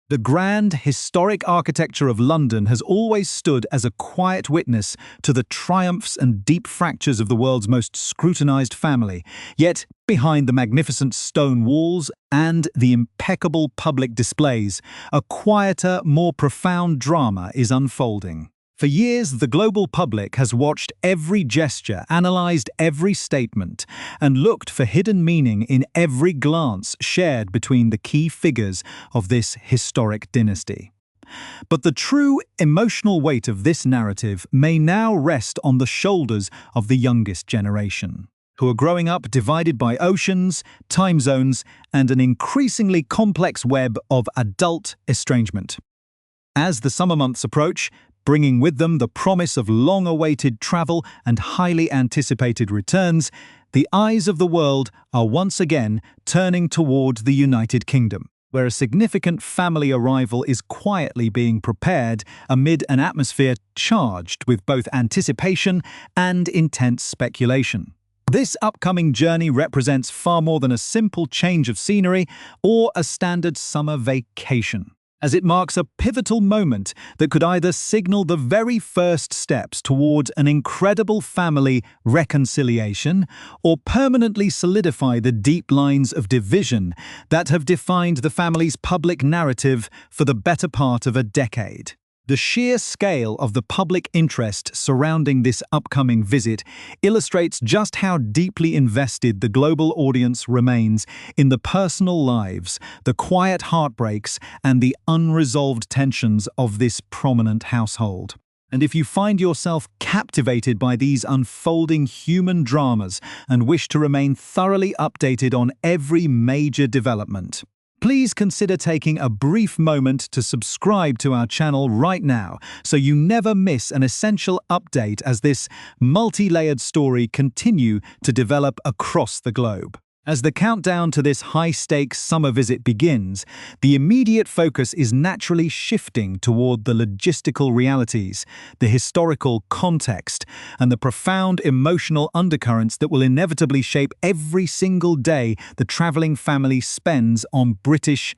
The grand, historic architecture of London has always stood as a quiet witness to the triumphs and deep fractures of the world's most scrutinized family. Yet, behind the magnificent stone walls and the impeccable public displays, a quieter, more profound drama is unfolding. For years, the global public has watched every gesture, analyzed every statement, and looked for hidden meaning in every glance shared between the key figures of this historic dynasty. But the true emotional weight of this narrative may now rest on the shoulders of the youngest generation, who are growing up divided by oceans, time zones, and an increasingly complex web of adult estrangement. As the summer months approach, bringing with them the promise of long-awaited travel and highly anticipated returns, the eyes of the world are once again turning toward the United Kingdom, where a significant family arrival is quietly being prepared amid an atmosphere charged with both anticipation and intense speculation. This upcoming journey represents far more than a simple change of scenery or a standard summer vacation, as it marks a pivotal moment that could either signal the very first steps toward an incredible family reconciliation or permanently solidify the deep lines of division that have defined the family's public narrative for the better part of a decade. The sheer scale of the public interest surrounding this upcoming visit illustrates just how deeply invested the global audience remains in the personal lives, the quiet heartbreaks, and the unresolved tensions of this prominent household. And if you find yourself captivated by these unfolding human dramas and wish to remain thoroughly updated on every major development, please consider taking a brief moment to subscribe to our channel right now so you never miss an essential update as this multi-layered story continues to develop across the globe. As the countdown to this high-stakes summer visit begins, the immediate focus is naturally shifting toward the logistical realities, the historical context, and the profound emotional undercurrents that will inevitably shape every single day the traveling family spends on British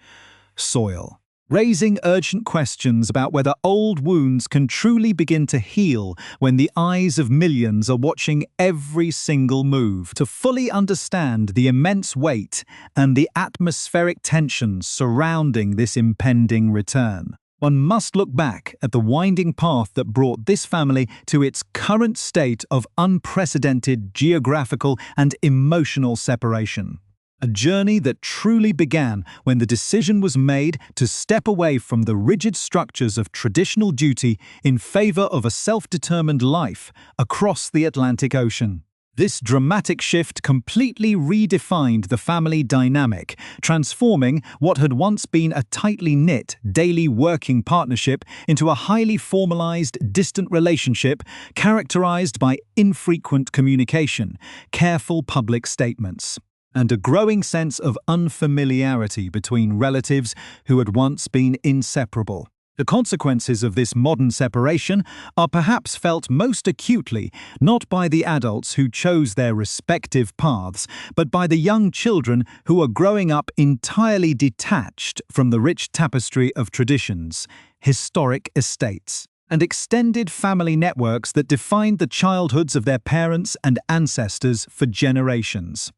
soil, raising urgent questions about whether old wounds can truly begin to heal when the eyes of millions are watching every single move. To fully understand the immense weight and the atmospheric tensions surrounding this impending return, one must look back at the winding path that brought this family to its current state of unprecedented geographical and emotional separation. A journey that truly began when the decision was made to step away from the rigid structures of traditional duty in favor of a self-determined life across the Atlantic Ocean. This dramatic shift completely redefined the family dynamic, transforming what had once been a tightly knit, daily working partnership into a highly formalized, distant relationship characterized by infrequent communication, careful public statements, and a growing sense of unfamiliarity between relatives who had once been inseparable. The consequences of this modern separation are perhaps felt most acutely not by the adults who chose their respective paths, but by the young children who are growing up entirely detached from the rich tapestry of traditions, historic estates, and extended family networks that defined the childhoods of their parents and ancestors for generations.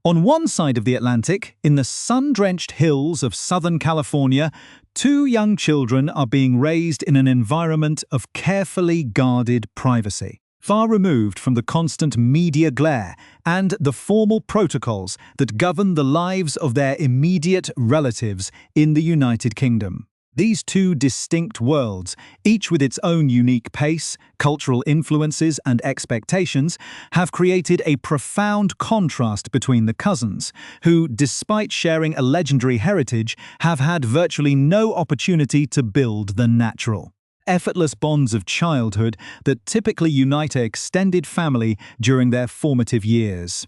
On one side of the Atlantic, in the sun-drenched hills of Southern California, two young children are being raised in an environment of carefully guarded privacy, far removed from the constant media glare and the formal protocols that govern the lives of their immediate relatives in the United Kingdom. These two distinct worlds, each with its own unique pace, cultural influences, and expectations, have created a profound contrast between the cousins, who, despite sharing a legendary heritage, have had virtually no opportunity to build the natural, effortless bonds of childhood that typically unite an extended family during their formative years.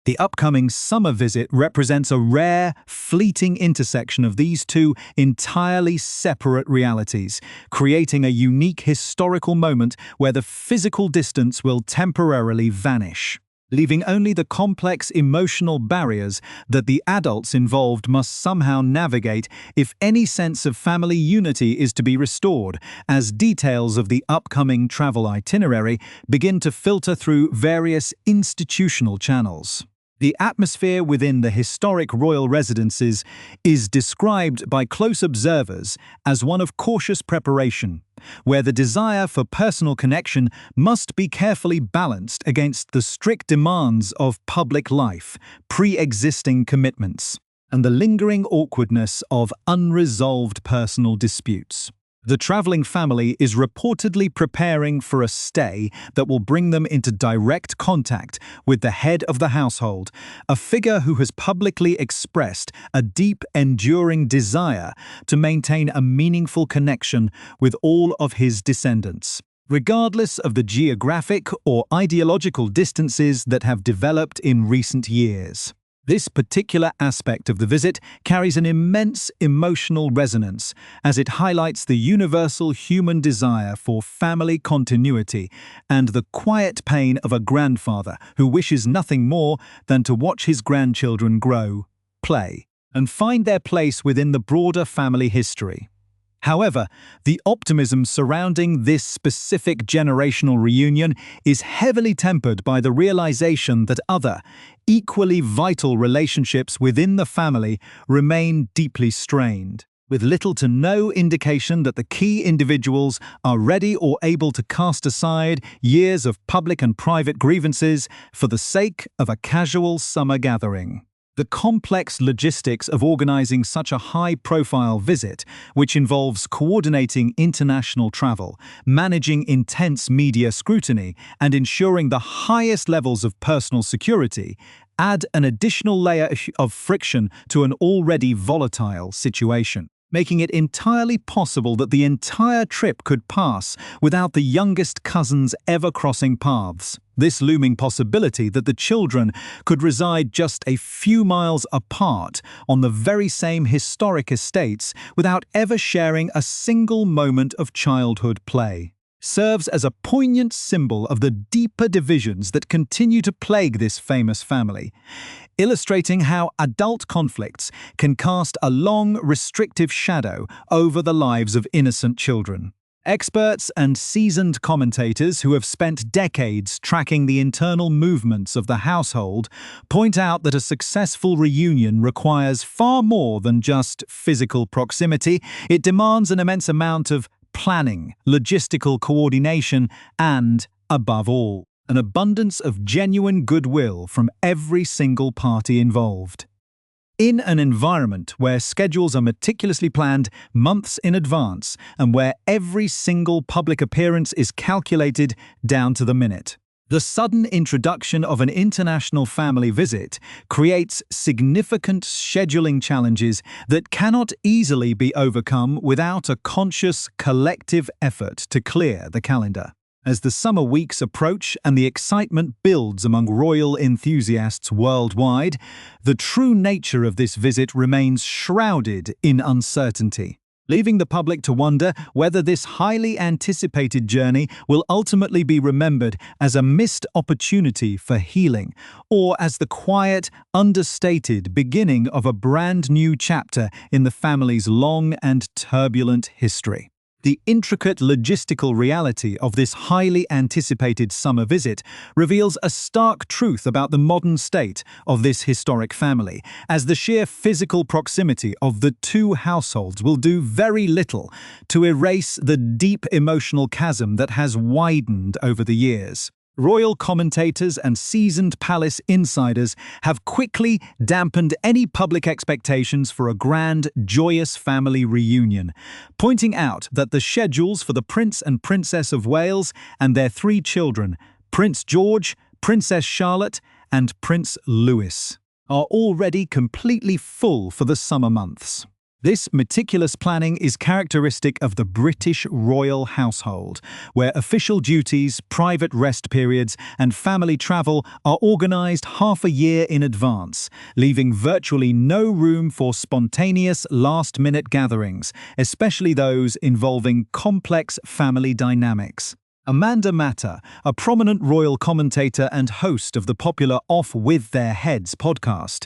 The upcoming summer visit represents a rare, fleeting intersection of these two entirely separate realities, creating a unique historical moment where the physical distance will temporarily vanish. leaving only the complex emotional barriers that the adults involved must somehow navigate if any sense of family unity is to be restored, as details of the upcoming travel itinerary begin to filter through various institutional channels. The atmosphere within the historic royal residences is described by close observers as one of cautious preparation, where the desire for personal connection must be carefully balanced against the strict demands of public life, pre-existing commitments, and the lingering awkwardness of unresolved personal disputes. The traveling family is reportedly preparing for a stay that will bring them into direct contact with the head of the household, a figure who has publicly expressed a deep, enduring desire to maintain a meaningful connection with all of his descendants, regardless of the geographic or ideological distances that have developed in recent years. This particular aspect of the visit carries an immense emotional resonance as it highlights the universal human desire for family continuity and the quiet pain of a grandfather who wishes nothing more than to watch his grandchildren grow, play, and find their place within the broader family history. However, the optimism surrounding this specific generational reunion is heavily tempered by the realization that other, equally vital relationships within the family remain deeply strained, with little to no indication that the key individuals are ready or able to cast aside years of public and private grievances for the sake of a casual summer gathering. The complex logistics of organizing such a high-profile visit, which involves coordinating international travel, managing intense media scrutiny, and ensuring the highest levels of personal security, add an additional layer of friction to an already volatile situation, making it entirely possible that the entire trip could pass without the youngest cousins ever crossing paths. This looming possibility that the children could reside just a few miles apart on the very same historic estates without ever sharing a single moment of childhood play serves as a poignant symbol of the deeper divisions that continue to plague this famous family, illustrating how adult conflicts can cast a long, restrictive shadow over the lives of innocent children. Experts and seasoned commentators who have spent decades tracking the internal movements of the household point out that a successful reunion requires far more than just physical proximity. It demands an immense amount of planning, logistical coordination, and, above all, an abundance of genuine goodwill from every single party involved. In an environment where schedules are meticulously planned months in advance and where every single public appearance is calculated down to the minute, the sudden introduction of an international family visit creates significant scheduling challenges that cannot easily be overcome without a conscious collective effort to clear the calendar. As the summer weeks approach and the excitement builds among royal enthusiasts worldwide, the true nature of this visit remains shrouded in uncertainty, leaving the public to wonder whether this highly anticipated journey will ultimately be remembered as a missed opportunity for healing, or as the quiet, understated beginning of a brand new chapter in the family's long and turbulent history. The intricate logistical reality of this highly anticipated summer visit reveals a stark truth about the modern state of this historic family, as the sheer physical proximity of the two households will do very little to erase the deep emotional chasm that has widened over the years. Royal commentators and seasoned palace insiders have quickly dampened any public expectations for a grand, joyous family reunion, pointing out that the schedules for the Prince and Princess of Wales and their 3 children, Prince George, Princess Charlotte, and Prince Louis, are already completely full for the summer months. This meticulous planning is characteristic of the British royal household, where official duties, private rest periods, and family travel are organised half a year in advance, leaving virtually no room for spontaneous last-minute gatherings, especially those involving complex family dynamics. Amanda Matter, a prominent royal commentator and host of the popular Off With Their Heads podcast,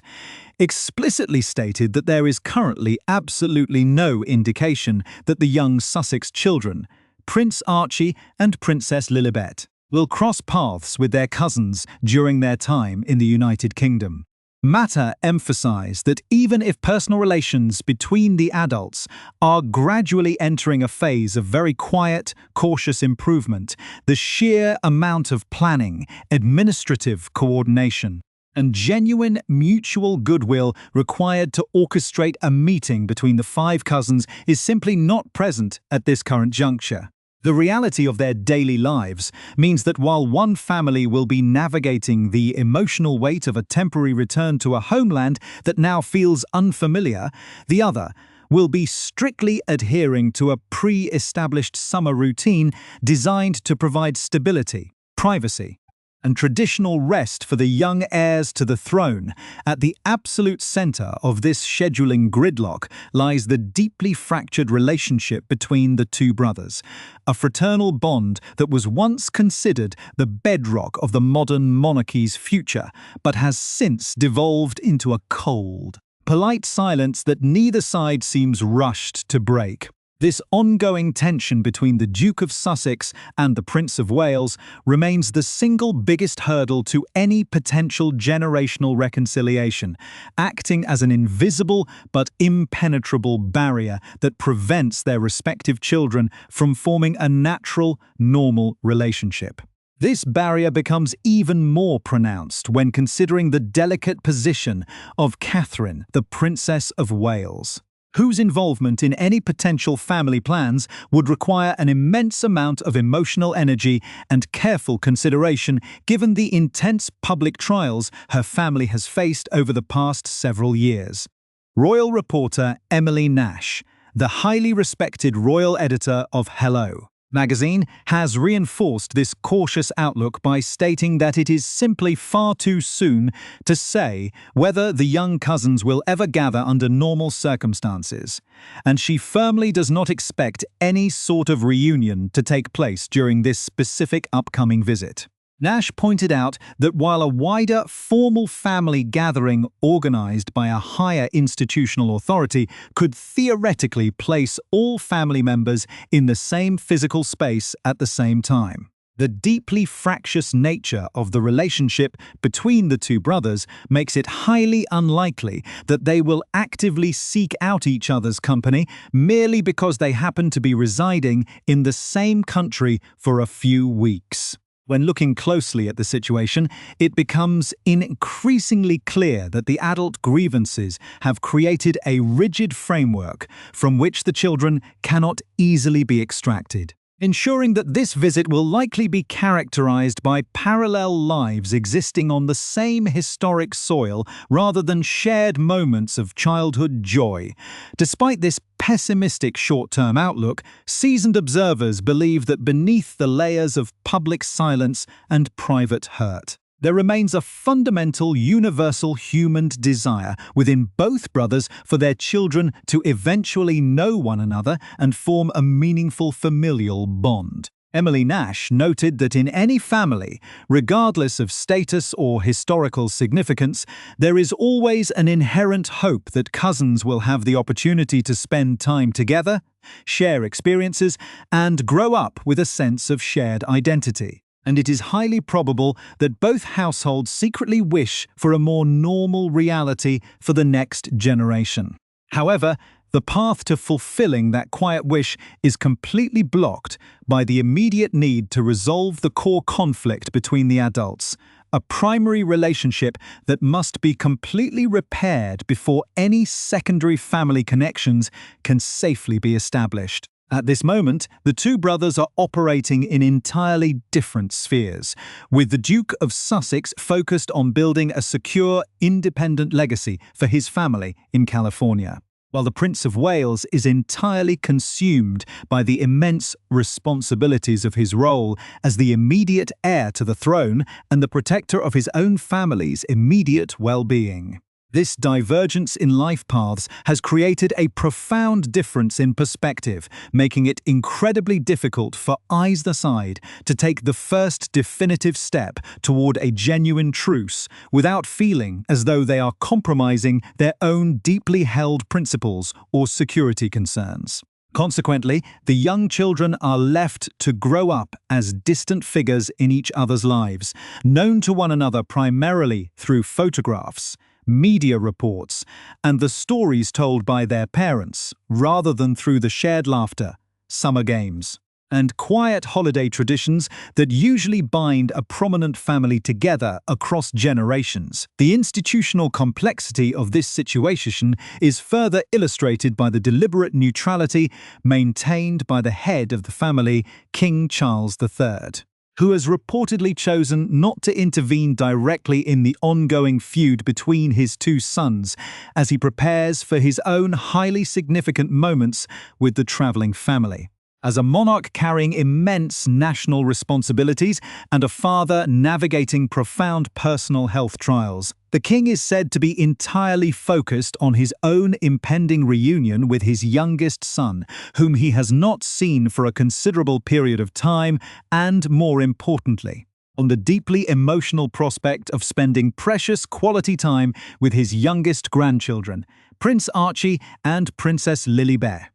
explicitly stated that there is currently absolutely no indication that the young Sussex children, Prince Archie and Princess Lilibet, will cross paths with their cousins during their time in the United Kingdom. Matter emphasized that even if personal relations between the adults are gradually entering a phase of very quiet, cautious improvement, the sheer amount of planning, administrative coordination, and genuine mutual goodwill required to orchestrate a meeting between the five cousins is simply not present at this current juncture. The reality of their daily lives means that while one family will be navigating the emotional weight of a temporary return to a homeland that now feels unfamiliar, the other will be strictly adhering to a pre-established summer routine designed to provide stability, privacy, and traditional rest for the young heirs to the throne. At the absolute center of this scheduling gridlock lies the deeply fractured relationship between the two brothers, a fraternal bond that was once considered the bedrock of the modern monarchy's future, but has since devolved into a cold, polite silence that neither side seems rushed to break. This ongoing tension between the Duke of Sussex and the Prince of Wales remains the single biggest hurdle to any potential generational reconciliation, acting as an invisible but impenetrable barrier that prevents their respective children from forming a natural, normal relationship. This barrier becomes even more pronounced when considering the delicate position of Catherine, the Princess of Wales, whose involvement in any potential family plans would require an immense amount of emotional energy and careful consideration given the intense public trials her family has faced over the past several years. Royal reporter Emily Nash, the highly respected royal editor of Hello magazine, has reinforced this cautious outlook by stating that it is simply far too soon to say whether the young cousins will ever gather under normal circumstances, and she firmly does not expect any sort of reunion to take place during this specific upcoming visit. Nash pointed out that while a wider, formal family gathering organized by a higher institutional authority could theoretically place all family members in the same physical space at the same time, the deeply fractious nature of the relationship between the two brothers makes it highly unlikely that they will actively seek out each other's company merely because they happen to be residing in the same country for a few weeks. When looking closely at the situation, it becomes increasingly clear that the adult grievances have created a rigid framework from which the children cannot easily be extracted, ensuring that this visit will likely be characterized by parallel lives existing on the same historic soil rather than shared moments of childhood joy. Despite this pessimistic short-term outlook, seasoned observers believe that beneath the layers of public silence and private hurt, there remains a fundamental, universal human desire within both brothers for their children to eventually know one another and form a meaningful familial bond. Emily Nash noted that in any family, regardless of status or historical significance, there is always an inherent hope that cousins will have the opportunity to spend time together, share experiences, and grow up with a sense of shared identity. And it is highly probable that both households secretly wish for a more normal reality for the next generation. However, the path to fulfilling that quiet wish is completely blocked by the immediate need to resolve the core conflict between the adults, a primary relationship that must be completely repaired before any secondary family connections can safely be established. At this moment, the two brothers are operating in entirely different spheres, with the Duke of Sussex focused on building a secure, independent legacy for his family in California, while the Prince of Wales is entirely consumed by the immense responsibilities of his role as the immediate heir to the throne and the protector of his own family's immediate well-being. This divergence in life paths has created a profound difference in perspective, making it incredibly difficult for either side to take the first definitive step toward a genuine truce without feeling as though they are compromising their own deeply held principles or security concerns. Consequently, the young children are left to grow up as distant figures in each other's lives, known to one another primarily through photographs, media reports, and the stories told by their parents, rather than through the shared laughter, summer games, and quiet holiday traditions that usually bind a prominent family together across generations. The institutional complexity of this situation is further illustrated by the deliberate neutrality maintained by the head of the family, King Charles III, who has reportedly chosen not to intervene directly in the ongoing feud between his two sons as he prepares for his own highly significant moments with the travelling family. As a monarch carrying immense national responsibilities and a father navigating profound personal health trials, the king is said to be entirely focused on his own impending reunion with his youngest son, whom he has not seen for a considerable period of time, and, more importantly, on the deeply emotional prospect of spending precious quality time with his youngest grandchildren, Prince Archie and Princess Lilibet.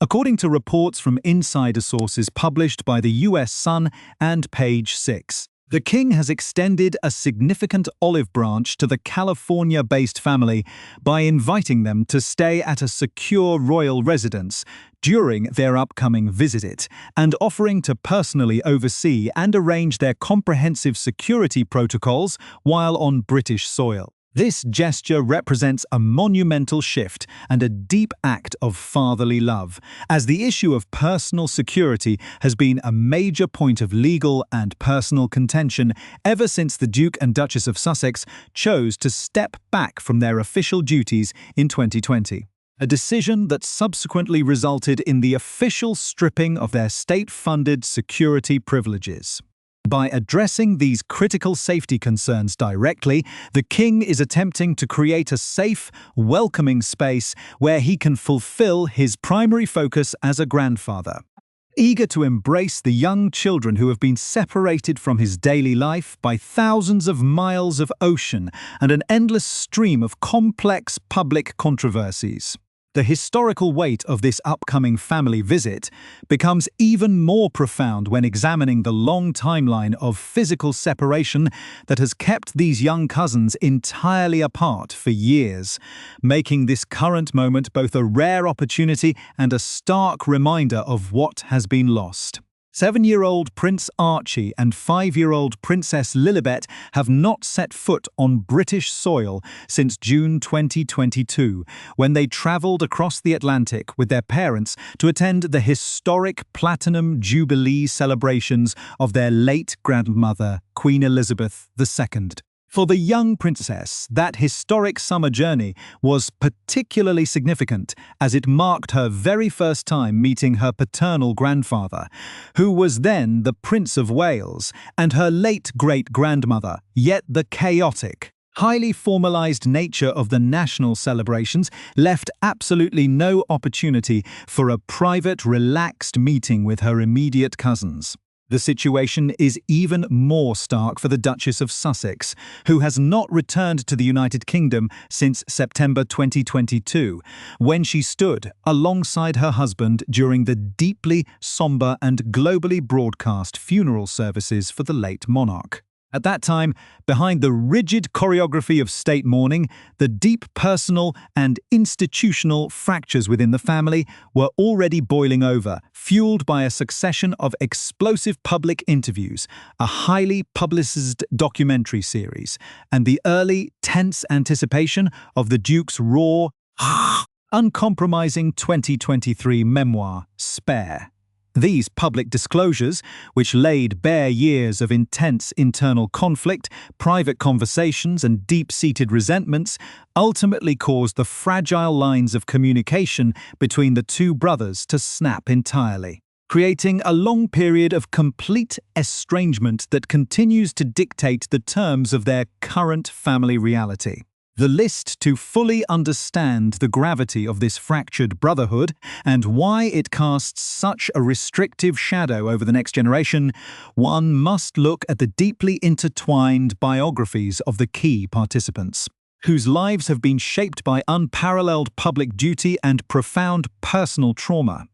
According to reports from insider sources published by the US Sun and Page 6, the king has extended a significant olive branch to the California-based family by inviting them to stay at a secure royal residence during their upcoming visit and offering to personally oversee and arrange their comprehensive security protocols while on British soil. This gesture represents a monumental shift and a deep act of fatherly love, as the issue of personal security has been a major point of legal and personal contention ever since the Duke and Duchess of Sussex chose to step back from their official duties in 2020. A decision that subsequently resulted in the official stripping of their state-funded security privileges. By addressing these critical safety concerns directly, the king is attempting to create a safe, welcoming space where he can fulfill his primary focus as a grandfather. Eager to embrace the young children who have been separated from his daily life by thousands of miles of ocean and an endless stream of complex public controversies. The historical weight of this upcoming family visit becomes even more profound when examining the long timeline of physical separation that has kept these young cousins entirely apart for years, making this current moment both a rare opportunity and a stark reminder of what has been lost. 7-year-old Prince Archie and 5-year-old Princess Lilibet have not set foot on British soil since June 2022, when they travelled across the Atlantic with their parents to attend the historic Platinum Jubilee celebrations of their late grandmother, Queen Elizabeth II. For the young princess, that historic summer journey was particularly significant as it marked her very first time meeting her paternal grandfather, who was then the Prince of Wales, and her late great-grandmother, yet the chaotic, highly formalized nature of the national celebrations left absolutely no opportunity for a private, relaxed meeting with her immediate cousins. The situation is even more stark for the Duchess of Sussex, who has not returned to the United Kingdom since September 2022, when she stood alongside her husband during the deeply somber and globally broadcast funeral services for the late monarch. At that time, behind the rigid choreography of state mourning, the deep personal and institutional fractures within the family were already boiling over, fueled by a succession of explosive public interviews, a highly publicized documentary series, and the early, tense anticipation of the Duke's raw, uncompromising 2023 memoir, Spare. These public disclosures, which laid bare years of intense internal conflict, private conversations, and deep-seated resentments, ultimately caused the fragile lines of communication between the two brothers to snap entirely, creating a long period of complete estrangement that continues to dictate the terms of their current family reality. The list to fully understand the gravity of this fractured brotherhood and why it casts such a restrictive shadow over the next generation, one must look at the deeply intertwined biographies of the key participants, whose lives have been shaped by unparalleled public duty and profound personal trauma.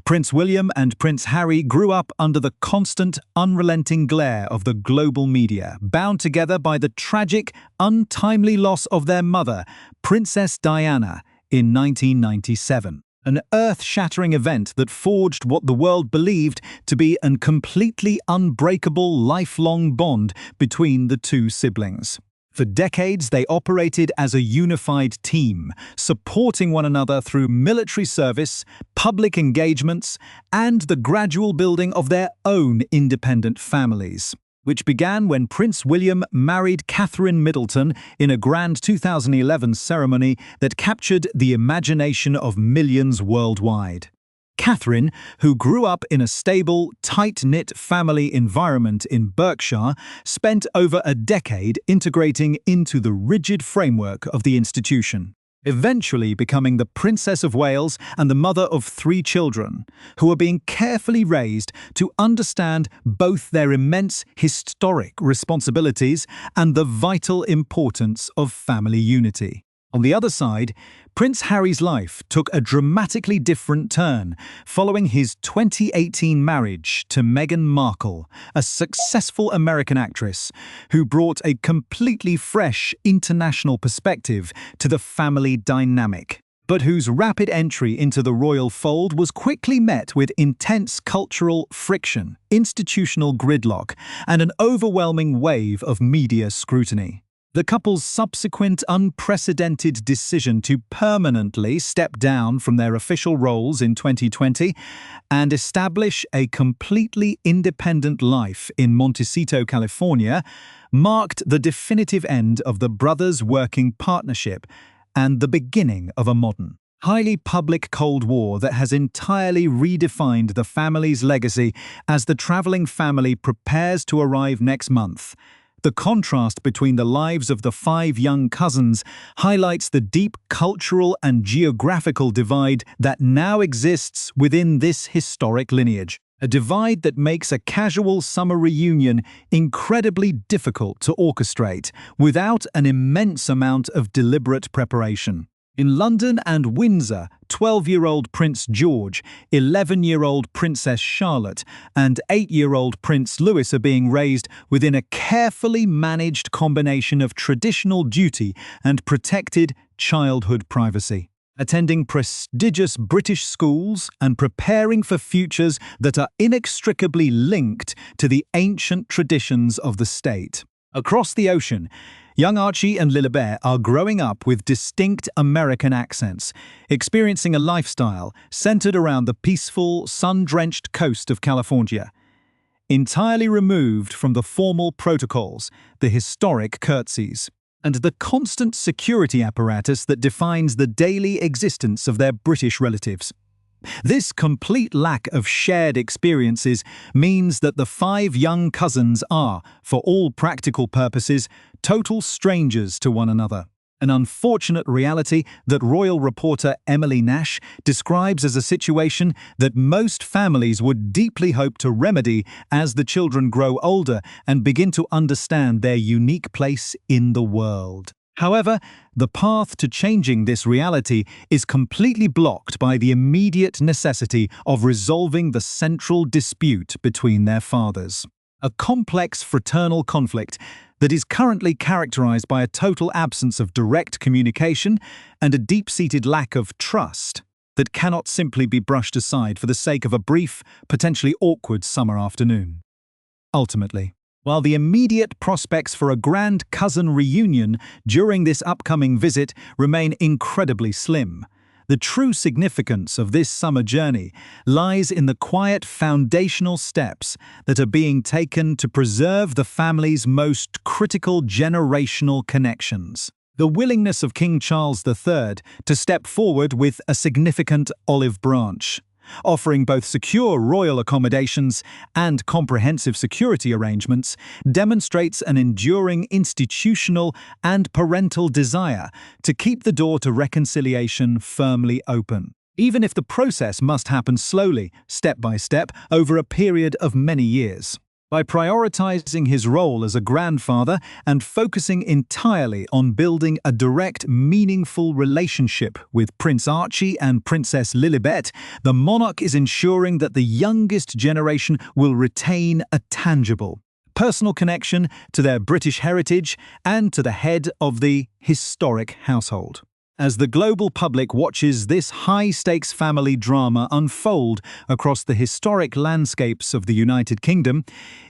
Prince William and Prince Harry grew up under the constant, unrelenting glare of the global media, bound together by the tragic, untimely loss of their mother, Princess Diana, in 1997. An earth-shattering event that forged what the world believed to be a completely unbreakable lifelong bond between the two siblings. For decades, they operated as a unified team, supporting one another through military service, public engagements, and the gradual building of their own independent families, which began when Prince William married Catherine Middleton in a grand 2011 ceremony that captured the imagination of millions worldwide. Catherine, who grew up in a stable, tight-knit family environment in Berkshire, spent over a decade integrating into the rigid framework of the institution, eventually becoming the Princess of Wales and the mother of 3 children, who are being carefully raised to understand both their immense historic responsibilities and the vital importance of family unity. On the other side, Prince Harry's life took a dramatically different turn following his 2018 marriage to Meghan Markle, a successful American actress who brought a completely fresh international perspective to the family dynamic, but whose rapid entry into the royal fold was quickly met with intense cultural friction, institutional gridlock, and an overwhelming wave of media scrutiny. The couple's subsequent unprecedented decision to permanently step down from their official roles in 2020 and establish a completely independent life in Montecito, California, marked the definitive end of the brothers' working partnership and the beginning of a modern, highly public Cold War that has entirely redefined the family's legacy as the traveling family prepares to arrive next month. The contrast between the lives of the 5 young cousins highlights the deep cultural and geographical divide that now exists within this historic lineage, a divide that makes a casual summer reunion incredibly difficult to orchestrate without an immense amount of deliberate preparation. In London and Windsor, 12-year-old Prince George, 11-year-old Princess Charlotte, and 8-year-old Prince Louis are being raised within a carefully managed combination of traditional duty and protected childhood privacy, attending prestigious British schools and preparing for futures that are inextricably linked to the ancient traditions of the state. Across the ocean, young Archie and Lilibet are growing up with distinct American accents, experiencing a lifestyle centered around the peaceful, sun-drenched coast of California, entirely removed from the formal protocols, the historic curtsies, and the constant security apparatus that defines the daily existence of their British relatives. This complete lack of shared experiences means that the 5 young cousins are, for all practical purposes, total strangers to one another. An unfortunate reality that royal reporter Emily Nash describes as a situation that most families would deeply hope to remedy as the children grow older and begin to understand their unique place in the world. However, the path to changing this reality is completely blocked by the immediate necessity of resolving the central dispute between their fathers. A complex fraternal conflict that is currently characterized by a total absence of direct communication and a deep-seated lack of trust that cannot simply be brushed aside for the sake of a brief, potentially awkward summer afternoon. Ultimately, while the immediate prospects for a grand cousin reunion during this upcoming visit remain incredibly slim, the true significance of this summer journey lies in the quiet foundational steps that are being taken to preserve the family's most critical generational connections. The willingness of King Charles III to step forward with a significant olive branch, offering both secure royal accommodations and comprehensive security arrangements, demonstrates an enduring institutional and parental desire to keep the door to reconciliation firmly open, even if the process must happen slowly, step by step, over a period of many years. By prioritizing his role as a grandfather and focusing entirely on building a direct, meaningful relationship with Prince Archie and Princess Lilibet, the monarch is ensuring that the youngest generation will retain a tangible, personal connection to their British heritage and to the head of the historic household. As the global public watches this high-stakes family drama unfold across the historic landscapes of the United Kingdom,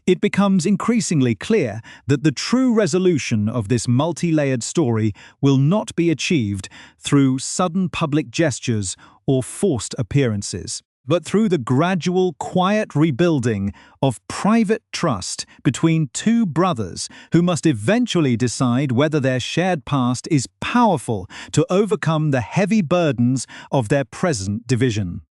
it becomes increasingly clear that the true resolution of this multi-layered story will not be achieved through sudden public gestures or forced appearances, but through the gradual, quiet rebuilding of private trust between two brothers who must eventually decide whether their shared past is powerful to overcome the heavy burdens of their present division.